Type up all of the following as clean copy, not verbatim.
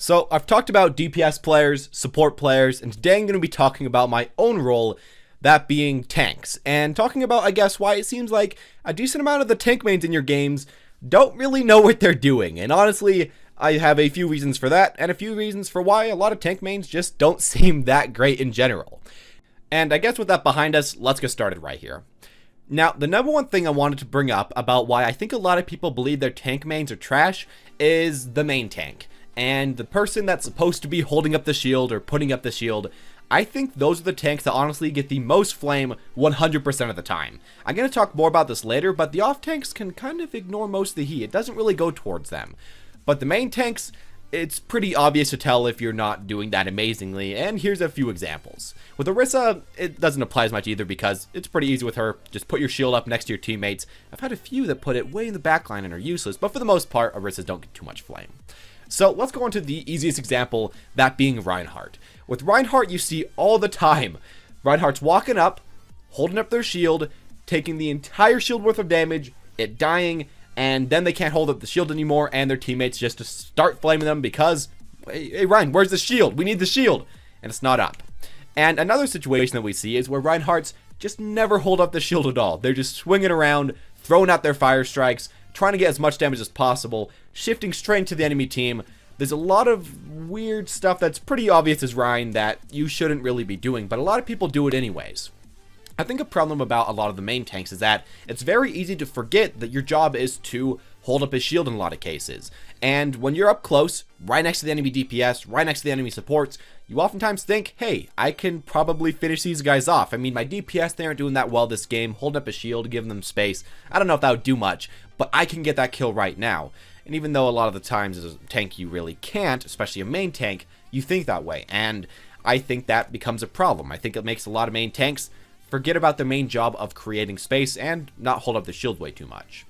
So I've talked about DPS players, support players, and today I'm going to be talking about my own role, that being tanks, and talking about, I guess, why it seems like a decent amount of the tank mains in your games don't really know what they're doing. And honestly, I have a few reasons for that, and a few reasons for why a lot of tank mains just don't seem that great in general. And I guess with that behind us, let's get started right here. Now, the number one thing I wanted to bring up about why I think a lot of people believe their tank mains are trash is the main tank. And the person that's supposed to be holding up the shield or putting up the shield, I think those are the tanks that honestly get the most flame 100% of the time. I'm going to talk more about this later, but the off tanks can kind of ignore most of the heat. It doesn't really go towards them. But the main tanks, it's pretty obvious to tell if you're not doing that amazingly, and here's a few examples. With Irisa, it doesn't apply as much either because it's pretty easy with her. Just put your shield up next to your teammates. I've had a few that put it way in the backline and are useless, but for the most part, Irisas don't get too much flame. So let's go on to the easiest example, that being Reinhardt. With Reinhardt, you see all the time, Reinhardt's walking up, holding up their shield, taking the entire shield worth of damage, it dying, and then they can't hold up the shield anymore, and their teammates just start flaming them because, hey Rein, where's the shield? We need the shield, and it's not up. And another situation that we see is where Reinhardt's just never hold up the shield at all. They're just swinging around, throwing out their fire strikes, trying to get as much damage as possible, shifting straight into the enemy team. There's a lot of weird stuff that's pretty obvious as Rein that you shouldn't really be doing, but a lot of people do it anyways. I think a problem about a lot of the main tanks is that it's very easy to forget that your job is to hold up his shield in a lot of cases. And when you're up close, right next to the enemy DPS, right next to the enemy supports, you oftentimes think, hey, I can probably finish these guys off. I mean, my DPS, they aren't doing that well this game, holding up a shield, giving them space. I don't know if that would do much, but I can get that kill right now. And even though a lot of the times as a tank you really can't, especially a main tank, you think that way. And I think that becomes a problem. I think it makes a lot of main tanks forget about their main job of creating space and not hold up the shield way too much.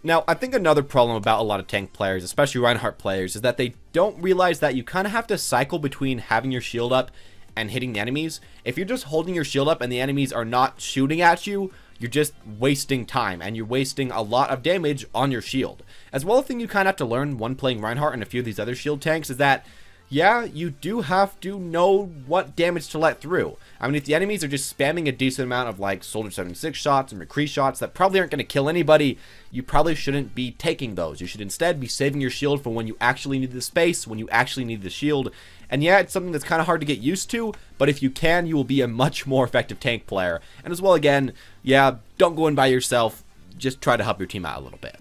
Now, I think another problem about a lot of tank players, especially Reinhardt players, is that they don't realize that you kind of have to cycle between having your shield up and hitting the enemies. If you're just holding your shield up and the enemies are not shooting at you, you're just wasting time and you're wasting a lot of damage on your shield. As well, a thing you kind of have to learn when playing Reinhardt and a few of these other shield tanks is that, yeah, you do have to know what damage to let through. I mean, if the enemies are just spamming a decent amount of like Soldier 76 shots and McCree shots that probably aren't going to kill anybody, you probably shouldn't be taking those. You should instead be saving your shield for when you actually need the space, when you actually need the shield. And yeah, it's something that's kind of hard to get used to, but if you can, you will be a much more effective tank player. And as well, again, yeah, don't go in by yourself. Just try to help your team out a little bit.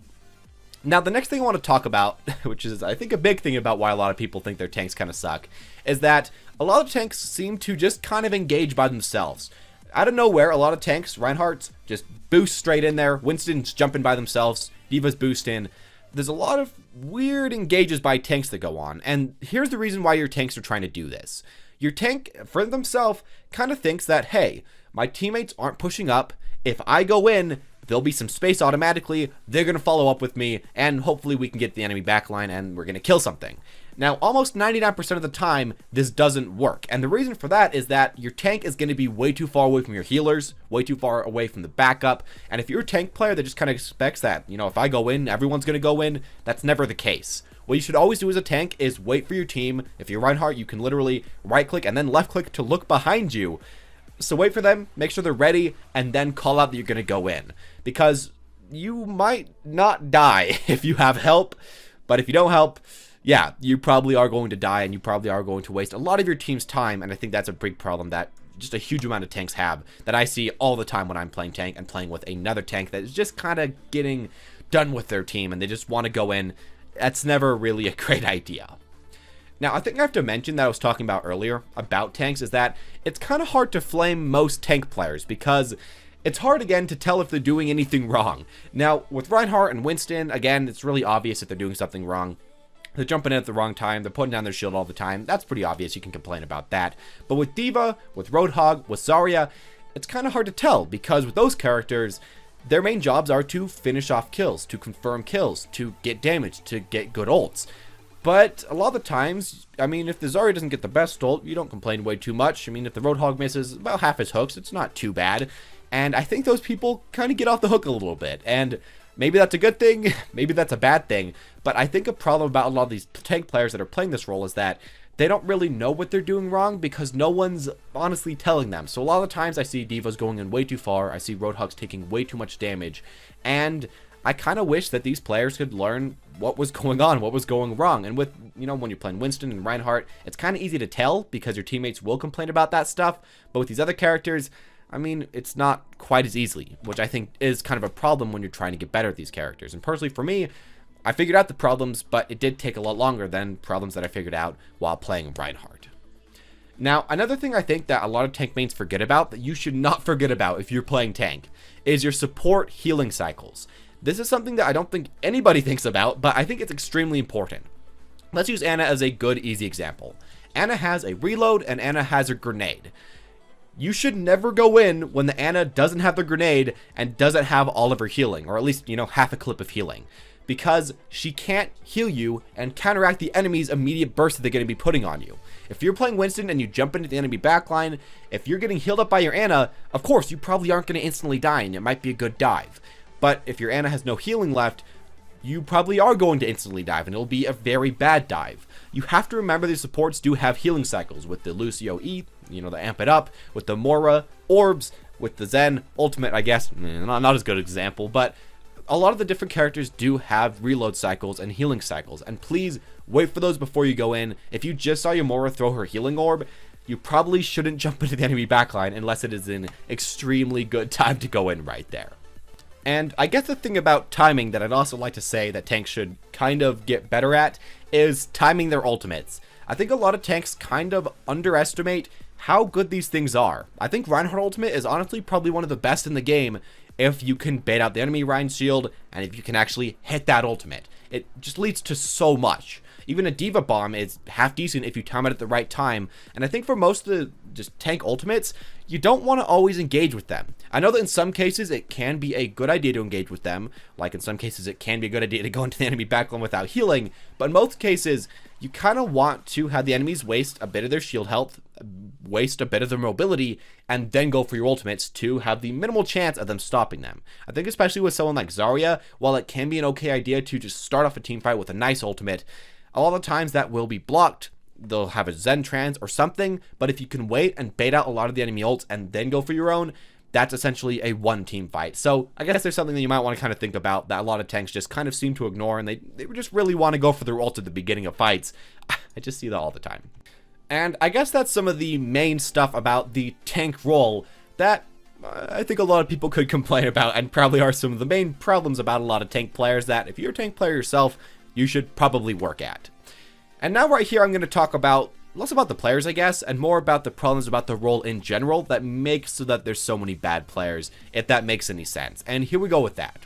Now, the next thing I want to talk about, which is, I think, a big thing about why a lot of people think their tanks kind of suck, is that a lot of tanks seem to just kind of engage by themselves. Out of nowhere, a lot of tanks, Reinhardt's, just boost straight in there, Winston's jumping by themselves, D.Va's boost in. There's a lot of weird engages by tanks that go on, and here's the reason why your tanks are trying to do this. Your tank, for themselves, kind of thinks that, hey, my teammates aren't pushing up. If I go in, there'll be some space automatically, they're going to follow up with me, and hopefully we can get the enemy backline and we're going to kill something. Now, almost 99% of the time, this doesn't work, and the reason for that is that your tank is going to be way too far away from your healers, way too far away from the backup, and if you're a tank player that just kind of expects that, you know, if I go in, everyone's going to go in, that's never the case. What you should always do as a tank is wait for your team. If you're Reinhardt, you can literally right-click and then left-click to look behind you. So wait for them, make sure they're ready, and then call out that you're going to go in. Because you might not die if you have help, but if you don't help, yeah, you probably are going to die, and you probably are going to waste a lot of your team's time, and I think that's a big problem that just a huge amount of tanks have, that I see all the time when I'm playing tank and playing with another tank that is just kind of getting done with their team, and they just want to go in. That's never really a great idea. Now, I think I have to mention that I was talking about earlier about tanks is that it's kind of hard to flame most tank players because it's hard, again, to tell if they're doing anything wrong. Now, with Reinhardt and Winston, again, it's really obvious if they're doing something wrong. They're jumping in at the wrong time. They're putting down their shield all the time. That's pretty obvious. You can complain about that. But with D.Va, with Roadhog, with Zarya, it's kind of hard to tell because with those characters, their main jobs are to finish off kills, to confirm kills, to get damage, to get good ults. But a lot of the times, I mean, if the Zarya doesn't get the best ult, you don't complain way too much. I mean, if the Roadhog misses about half his hooks, it's not too bad. And I think those people kind of get off the hook a little bit. And Maybe that's a good thing, maybe that's a bad thing, but I think a problem about a lot of these tank players that are playing this role is that they don't really know what they're doing wrong because no one's honestly telling them. So a lot of the times I see divas going in way too far, I see roadhogs taking way too much damage, and I kind of wish that these players could learn what was going on, what was going wrong. And with, you know, when you're playing Winston and Reinhardt, it's kind of easy to tell because your teammates will complain about that stuff. But with these other characters, I mean, it's not quite as easily, which I think is kind of a problem when you're trying to get better at these characters. And personally for me, I figured out the problems, but it did take a lot longer than problems that I figured out while playing Reinhardt. Now, another thing I think that a lot of tank mains forget about, that you should not forget about if you're playing tank, is your support healing cycles. This is something that I don't think anybody thinks about, but I think it's extremely important. Let's use Ana as a good, easy example. Ana has a reload and Ana has a grenade. You should never go in when the Ana doesn't have the grenade and doesn't have all of her healing, or at least, you know, half a clip of healing, because she can't heal you and counteract the enemy's immediate burst that they're going to be putting on you. If you're playing Winston and you jump into the enemy backline, if you're getting healed up by your Ana, of course, you probably aren't going to instantly die and it might be a good dive. But if your Ana has no healing left, you probably are going to instantly dive, and it'll be a very bad dive. You have to remember these supports do have healing cycles, with the Lucio E, you know, the amp it up, with the Mora, orbs, with the Zen, ultimate, I guess, not as good an example, but a lot of the different characters do have reload cycles and healing cycles, and please wait for those before you go in. If you just saw your Mora throw her healing orb, you probably shouldn't jump into the enemy backline unless it is an extremely good time to go in right there. And I guess the thing about timing that I'd also like to say that tanks should kind of get better at is timing their ultimates. I think a lot of tanks kind of underestimate how good these things are. I think Reinhardt ultimate is honestly probably one of the best in the game if you can bait out the enemy Rein shield and if you can actually hit that ultimate. It just leads to so much. Even a Diva Bomb is half decent if you time it at the right time, and I think for most of the just tank ultimates, you don't want to always engage with them. I know that in some cases it can be a good idea to engage with them, like in some cases it can be a good idea to go into the enemy backline without healing, but in most cases, you kind of want to have the enemies waste a bit of their shield health, waste a bit of their mobility, and then go for your ultimates to have the minimal chance of them stopping them. I think especially with someone like Zarya, while it can be an okay idea to just start off a team fight with a nice ultimate, a lot of the times that will be blocked. They'll have a Zen trans or something, but if you can wait and bait out a lot of the enemy ults and then go for your own, that's essentially a one team fight. So I guess there's something that you might want to kind of think about that a lot of tanks just kind of seem to ignore, and they just really want to go for their ult at the beginning of fights. I just see that all the time. And I guess that's some of the main stuff about the tank role that I think a lot of people could complain about, and probably are some of the main problems about a lot of tank players that if you're a tank player yourself, you should probably work at. And now right here I'm going to talk about less about the players, I guess, and more about the problems about the role in general that makes so that there's so many bad players, if that makes any sense. And here we go with that.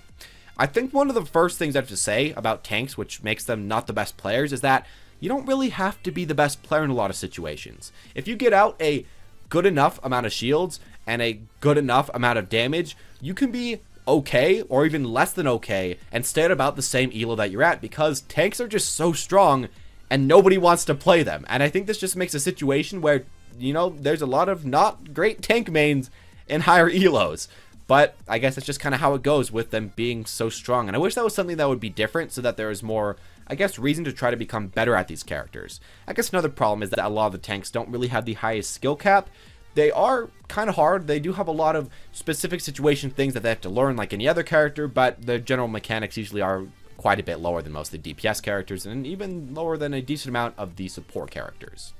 I think one of the first things I have to say about tanks, which makes them not the best players, is that you don't really have to be the best player in a lot of situations. If you get out a good enough amount of shields and a good enough amount of damage, you can be okay or even less than okay and stay at about the same elo that you're at, because tanks are just so strong and nobody wants to play them. And I think this just makes a situation where, you know, there's a lot of not great tank mains in higher elos, but I guess that's just kind of how it goes with them being so strong. And I wish that was something that would be different so that there was more, I guess, reason to try to become better at these characters. I guess another problem is that a lot of the tanks don't really have the highest skill cap. They are kind of hard. They do have a lot of specific situation things that they have to learn like any other character, but the general mechanics usually are quite a bit lower than most of the DPS characters, and even lower than a decent amount of the support characters.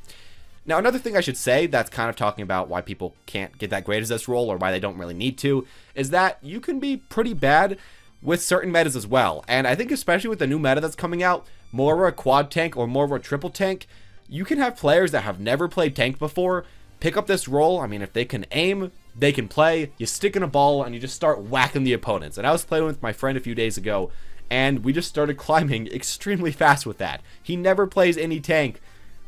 Now, another thing I should say that's kind of talking about why people can't get that great as this role, or why they don't really need to, is that you can be pretty bad with certain metas as well. And I think especially with the new meta that's coming out, more of a quad tank or more of a triple tank, you can have players that have never played tank before pick up this role. I mean, if they can aim, they can play. You stick in a ball and you just start whacking the opponents. And I was playing with my friend a few days ago, and we just started climbing extremely fast with that. He never plays any tank,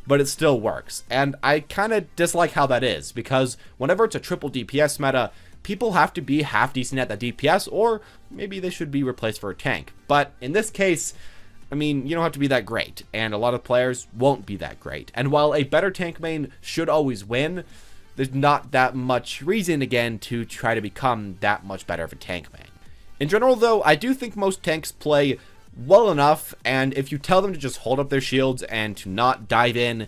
but it still works. And I kind of dislike how that is, because whenever it's a triple DPS meta, people have to be half decent at that DPS, or maybe they should be replaced for a tank. But in this case, I mean, you don't have to be that great, and a lot of players won't be that great. And while a better tank main should always win, there's not that much reason, again, to try to become that much better of a tank main. In general, though, I do think most tanks play well enough, and if you tell them to just hold up their shields and to not dive in,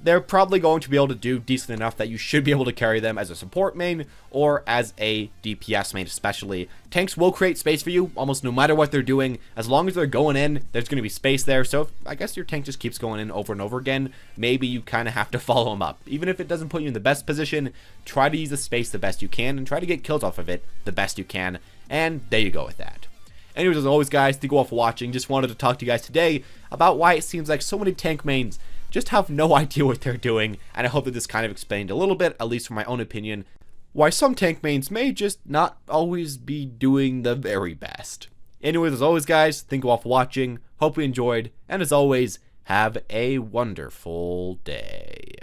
they're probably going to be able to do decent enough that you should be able to carry them as a support main or as a DPS main especially. Tanks will create space for you almost no matter what they're doing. As long as they're going in, there's going to be space there. So if, I guess your tank just keeps going in over and over again, maybe you kind of have to follow them up. Even if it doesn't put you in the best position, try to use the space the best you can and try to get kills off of it the best you can. And there you go with that. Anyways, as always, guys, thank you all for watching. Just wanted to talk to you guys today about why it seems like so many tank mains just have no idea what they're doing, and I hope that this kind of explained a little bit, at least from my own opinion, why some tank mains may just not always be doing the very best. Anyways, as always, guys, thank you all for watching. Hope you enjoyed, and as always, have a wonderful day.